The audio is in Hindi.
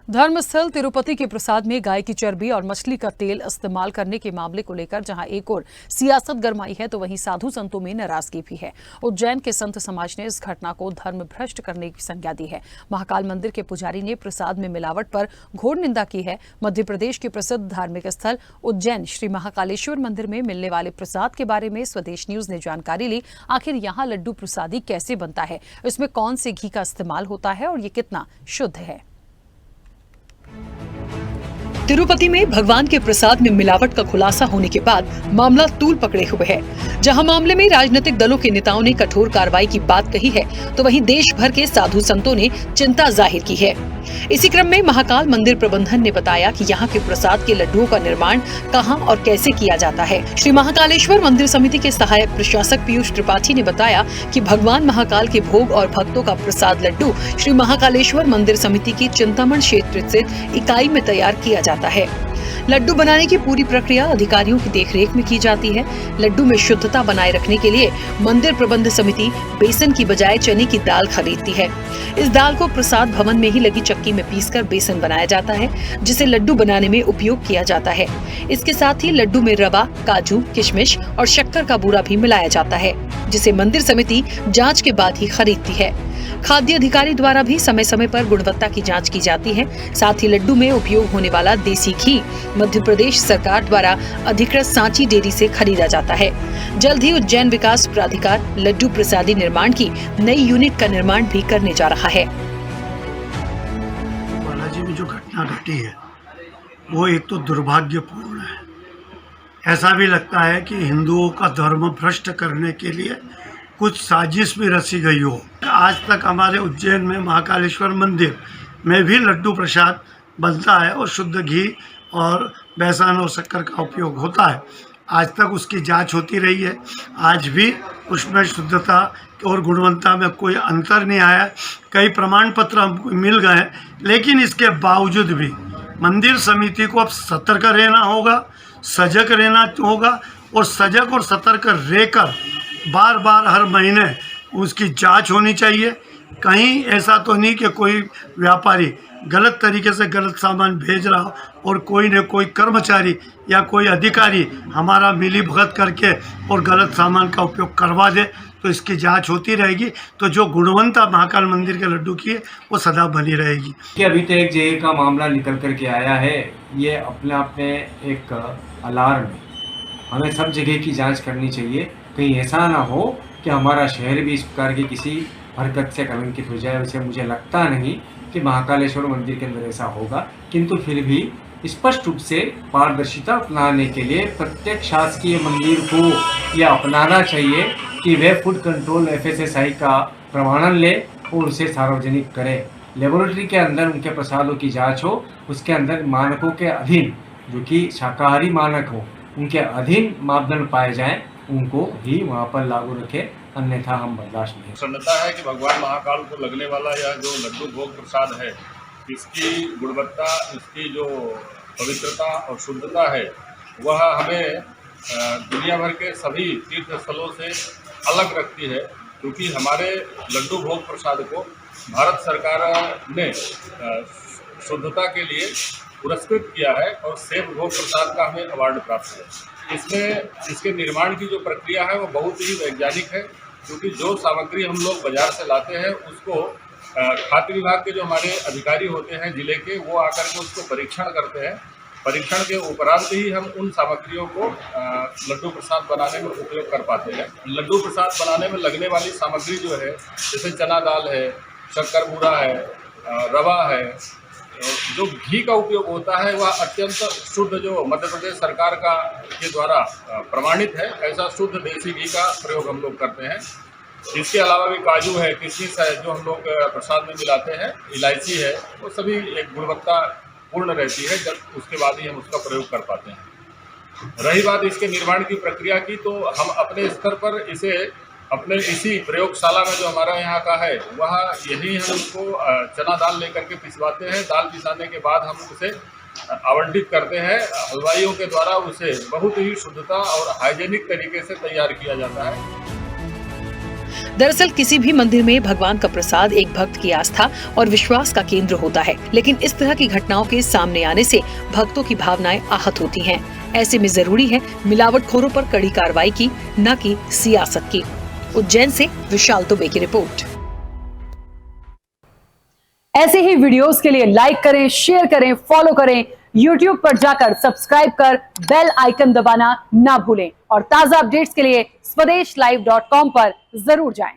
धर्मस्थल तिरुपति के प्रसाद में गाय की चर्बी और मछली का तेल इस्तेमाल करने के मामले को लेकर जहां एक ओर सियासत गरमाई है तो वहीं साधु संतों में नाराजगी भी है। उज्जैन के संत समाज ने इस घटना को धर्म भ्रष्ट करने की संज्ञा दी है। महाकाल मंदिर के पुजारी ने प्रसाद में मिलावट पर घोर निंदा की है। मध्य प्रदेश के प्रसिद्ध धार्मिक स्थल उज्जैन श्री महाकालेश्वर मंदिर में मिलने वाले प्रसाद के बारे में स्वदेश न्यूज ने जानकारी ली। आखिर यहाँ लड्डू प्रसादी कैसे बनता है, इसमें कौन से घी का इस्तेमाल होता है और ये कितना शुद्ध है। तिरुपति में भगवान के प्रसाद में मिलावट का खुलासा होने के बाद मामला तूल पकड़े हुए है। जहां मामले में राजनीतिक दलों के नेताओं ने कठोर कार्रवाई की बात कही है तो वहीं देश भर के साधु संतों ने चिंता जाहिर की है। इसी क्रम में महाकाल मंदिर प्रबंधन ने बताया कि यहाँ के प्रसाद के लड्डुओं का निर्माण कहां और कैसे किया जाता है। श्री महाकालेश्वर मंदिर समिति के सहायक प्रशासक पीयूष त्रिपाठी ने बताया कि भगवान महाकाल के भोग और भक्तों का प्रसाद लड्डू श्री महाकालेश्वर मंदिर समिति की चिंतामण क्षेत्र स्थित इकाई में तैयार किया जाता है। लड्डू बनाने की पूरी प्रक्रिया अधिकारियों की देखरेख में की जाती है। लड्डू में शुद्धता बनाए रखने के लिए मंदिर प्रबंध समिति बेसन की बजाय चने की दाल खरीदती है। इस दाल को प्रसाद भवन में ही लगी चक्की में पीसकर बेसन बनाया जाता है, जिसे लड्डू बनाने में उपयोग किया जाता है। इसके साथ ही लड्डू में रवा, काजू, किशमिश और शक्कर का बूरा भी मिलाया जाता है, जिसे मंदिर समिति जाँच के बाद ही खरीदती है। खाद्य अधिकारी द्वारा भी समय समय पर गुणवत्ता की जांच की जाती है। साथ ही लड्डू में उपयोग होने वाला देसी घी मध्य प्रदेश सरकार द्वारा अधिकृत सांची डेयरी से खरीदा जाता है। जल्द ही उज्जैन विकास प्राधिकार लड्डू प्रसादी निर्माण की नई यूनिट का निर्माण भी करने जा रहा है। बालाजी में जो घटना घटी है वो एक तो दुर्भाग्यपूर्ण है। ऐसा भी लगता है कि हिंदुओं का धर्म भ्रष्ट करने के लिए कुछ साजिश भी रची गई हो। आज तक हमारे उज्जैन में महाकालेश्वर मंदिर में भी लड्डू प्रसाद बनता है और शुद्ध घी और बेसन और शक्कर का उपयोग होता है। आज तक उसकी जांच होती रही है। आज भी उसमें शुद्धता और गुणवत्ता में कोई अंतर नहीं आया। कई प्रमाण पत्र हमको मिल गए, लेकिन इसके बावजूद भी मंदिर समिति को अब सतर्क रहना होगा, सजग रहना होगा और सजग और सतर्क रहकर बार बार हर महीने उसकी जांच होनी चाहिए। कहीं ऐसा तो नहीं कि कोई व्यापारी गलत तरीके से गलत सामान भेज रहा हो और कोई न कोई कर्मचारी या कोई अधिकारी हमारा मिली भगत करके और गलत सामान का उपयोग करवा दे, तो इसकी जांच होती रहेगी। तो जो गुणवत्ता महाकाल मंदिर के लड्डू की है वो सदा बनी रहेगी। कि अभी तो एक जेल का मामला निकल कर के आया है, ये अपने आप में एक अलार्म है। हमें सब जगह की जांच करनी चाहिए, कहीं ऐसा ना हो कि हमारा शहर भी इस प्रकार की किसी हरकत से कलंकित हो जाए। वैसे मुझे लगता नहीं कि महाकालेश्वर मंदिर के अंदर ऐसा होगा, किंतु फिर भी स्पष्ट रूप से पारदर्शिता अपनाने के लिए प्रत्येक शासकीय मंदिर को यह अपनाना चाहिए कि वे फूड कंट्रोल FSSAI का प्रमाणन ले और उसे सार्वजनिक करें। लेबोरेटरी के अंदर उनके प्रसादों की जाँच हो, उसके अंदर मानकों के अधीन, जो कि शाकाहारी मानक हो, उनके अधीन मापदंड पाए जाएं, उनको ही वहाँ पर लागू रखें, अन्यथा हम बर्दाश्त नहीं। प्रसन्नता है कि भगवान महाकाल को लगने वाला यह जो लड्डू भोग प्रसाद है, इसकी गुणवत्ता, इसकी जो पवित्रता और शुद्धता है वह हमें दुनिया भर के सभी तीर्थ स्थलों से अलग रखती है। क्योंकि हमारे लड्डू भोग प्रसाद को भारत सरकार ने शुद्धता के लिए पुरस्कृत किया है और सेब भोग प्रसाद का हमें अवार्ड प्राप्त है। इसमें इसके निर्माण की जो प्रक्रिया है वो बहुत ही वैज्ञानिक है, क्योंकि जो सामग्री हम लोग बाजार से लाते हैं उसको खाद्य विभाग के जो हमारे अधिकारी होते हैं जिले के, वो आकर के उसको परीक्षण करते हैं। परीक्षण के उपरांत ही हम उन सामग्रियों को लड्डू प्रसाद बनाने में उपयोग कर पाते हैं। लड्डू प्रसाद बनाने में लगने वाली सामग्री जो है, जैसे चना दाल है, शक्कर बूरा है, रवा है, जो घी का उपयोग होता है वह अत्यंत शुद्ध, जो मध्य प्रदेश सरकार के द्वारा प्रमाणित है, ऐसा शुद्ध देसी घी का प्रयोग हम लोग करते हैं। इसके अलावा भी काजू है, किशमिश है, जो हम लोग प्रसाद में मिलाते हैं, इलायची है, वो सभी एक गुणवत्ता पूर्ण रहती है। जब उसके बाद ही हम उसका प्रयोग कर पाते हैं। रही बात इसके निर्माण की प्रक्रिया की, तो हम अपने स्तर पर इसे अपने इसी प्रयोगशाला में जो हमारा यहाँ का है वह यही हम उसको चना दाल लेकर के पिसवाते हैं। दाल पिसाने के बाद हम उसे आवंटित करते हैं हलवाइयों के द्वारा। उसे बहुत ही शुद्धता और हाइजेनिक तरीके से तैयार किया जाता है। दरअसल किसी भी मंदिर में भगवान का प्रसाद एक भक्त की आस्था और विश्वास का केंद्र होता है, लेकिन इस तरह की घटनाओं के सामने आने से भक्तों की भावनाएं आहत होती हैं। ऐसे में जरूरी है मिलावटखोरों पर कड़ी कार्रवाई की, न कि सियासत की। उज्जैन से विशाल दुबे की रिपोर्ट। ऐसे ही वीडियोस के लिए लाइक करें, शेयर करें, फॉलो करें। YouTube पर जाकर सब्सक्राइब कर बेल आइकन दबाना ना भूलें और ताजा अपडेट्स के लिए SwadeshLive.com पर जरूर जाएं।